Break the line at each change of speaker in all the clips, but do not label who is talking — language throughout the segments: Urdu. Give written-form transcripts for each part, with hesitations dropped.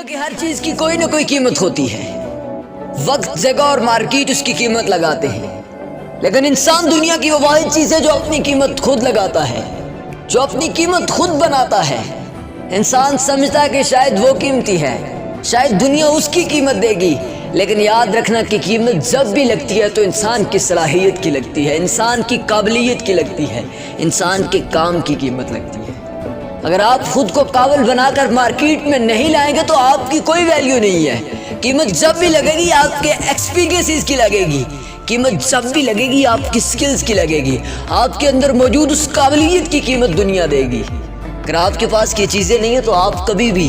کہ ہر چیز کی کوئی نہ کوئی قیمت ہوتی ہے. وقت، جگہ اور مارکیٹ اس کی قیمت لگاتے ہیں، لیکن انسان دنیا کی وہ واحد چیز ہے جو اپنی قیمت خود لگاتا ہے، جو اپنی قیمت خود بناتا ہے. انسان سمجھتا ہے کہ شاید وہ قیمتی ہے، شاید دنیا اس کی قیمت دے گی، لیکن یاد رکھنا کہ قیمت جب بھی لگتی ہے تو انسان کی صلاحیت کی لگتی ہے، انسان کی قابلیت کی لگتی ہے، انسان کے کام کی قیمت لگتی ہے. اگر آپ خود کو قابل بنا کر مارکیٹ میں نہیں لائیں گے تو آپ کی کوئی ویلیو نہیں ہے. قیمت جب بھی لگے گی آپ کے ایکسپیرینسز کی لگے گی، قیمت جب بھی لگے گی آپ کی سکلز کی لگے گی، آپ کے اندر موجود اس قابلیت کی قیمت دنیا دے گی. اگر آپ کے پاس یہ چیزیں نہیں ہیں تو آپ کبھی بھی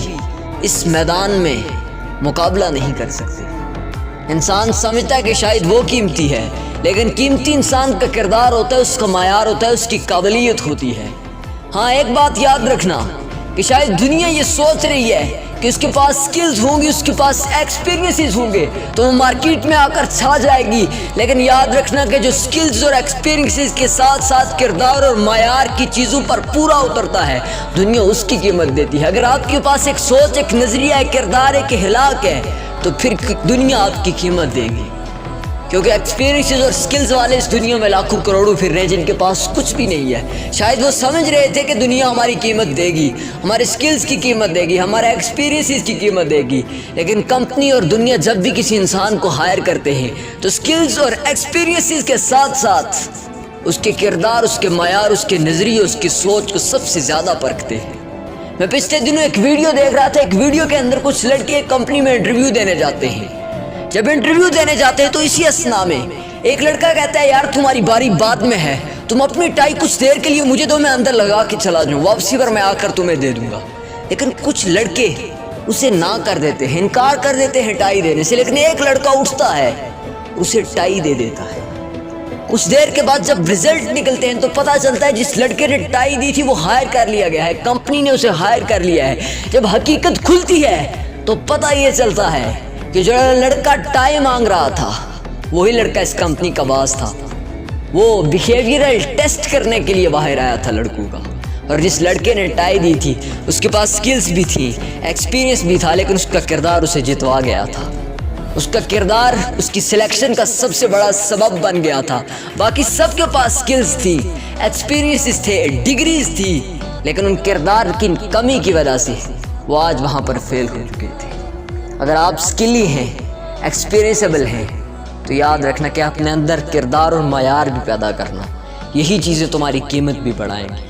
اس میدان میں مقابلہ نہیں کر سکتے. انسان سمجھتا ہے کہ شاید وہ قیمتی ہے، لیکن قیمتی انسان کا کردار ہوتا ہے، اس کا معیار ہوتا ہے، اس کی قابلیت ہوتی ہے. ہاں، ایک بات یاد رکھنا کہ شاید دنیا یہ سوچ رہی ہے کہ اس کے پاس سکلز ہوں گی، اس کے پاس ایکسپیرینسز ہوں گے تو وہ مارکیٹ میں آ کر چھا جائے گی، لیکن یاد رکھنا کہ جو سکلز اور ایکسپیرینسز کے ساتھ ساتھ کردار اور معیار کی چیزوں پر پورا اترتا ہے، دنیا اس کی قیمت دیتی ہے. اگر آپ کے پاس ایک سوچ، ایک نظریہ، ایک کردار، ایک اخلاق ہے تو پھر دنیا آپ کی قیمت دے گی، کیونکہ ایکسپیرینسز اور سکلز والے اس دنیا میں لاکھوں کروڑوں پھر رہے ہیں جن کے پاس کچھ بھی نہیں ہے. شاید وہ سمجھ رہے تھے کہ دنیا ہماری قیمت دے گی، ہمارے سکلز کی قیمت دے گی، ہمارے ایکسپیرینسز کی قیمت دے گی، لیکن کمپنی اور دنیا جب بھی کسی انسان کو ہائر کرتے ہیں تو سکلز اور ایکسپیرینسز کے ساتھ ساتھ اس کے کردار، اس کے معیار، اس کے نظریے، اس کی سوچ کو سب سے زیادہ پرکھتے ہیں. میں پچھلے دنوں ایک ویڈیو دیکھ رہا تھا، ایک ویڈیو کے اندر کچھ لڑکے ایک کمپنی میں انٹرویو دینے جاتے ہیں. جب انٹرویو دینے جاتے ہیں تو اسی اسنا میں ایک لڑکا کہتا ہے، یار تمہاری باری بعد میں ہے، تم اپنی ٹائی کچھ دیر کے لیے مجھے دو، میں اندر لگا کے چلا جاؤں، واپسی پر میں آ کر تمہیں دے دوں گا. لیکن کچھ لڑکے اسے نہ کر دیتے ہیں، انکار کر دیتے ہیں ٹائی دینے سے، لیکن ایک لڑکا اٹھتا ہے، اسے ٹائی دے دیتا ہے. کچھ دیر کے بعد جب رزلٹ نکلتے ہیں تو پتہ چلتا ہے جس لڑکے نے ٹائی دی تھی وہ ہائر کر لیا گیا ہے، کمپنی نے اسے ہائر کر لیا ہے. جب حقیقت کھلتی ہے تو پتہ یہ چلتا ہے کہ جو لڑکا ٹائی مانگ رہا تھا وہی لڑکا اس کمپنی کا باس تھا. وہ بیہیویئرل ٹیسٹ کرنے کے لیے باہر آیا تھا لڑکوں کا، اور جس لڑکے نے ٹائی دی تھی اس کے پاس سکلز بھی تھی، ایکسپیرینس بھی تھا، لیکن اس کا کردار اسے جتوا گیا تھا. اس کا کردار اس کی سلیکشن کا سب سے بڑا سبب بن گیا تھا. باقی سب کے پاس سکلز تھی، ایکسپیرینسز تھے، ڈگریز تھی، لیکن ان کردار کی کمی کی وجہ سے وہ آج وہاں پر فیل ہو چکے تھے. اگر آپ سکلی ہیں، ایکسپیرینسیبل ہیں تو یاد رکھنا کہ اپنے اندر کردار اور معیار بھی پیدا کرنا، یہی چیزیں تمہاری قیمت بھی بڑھائیں گی.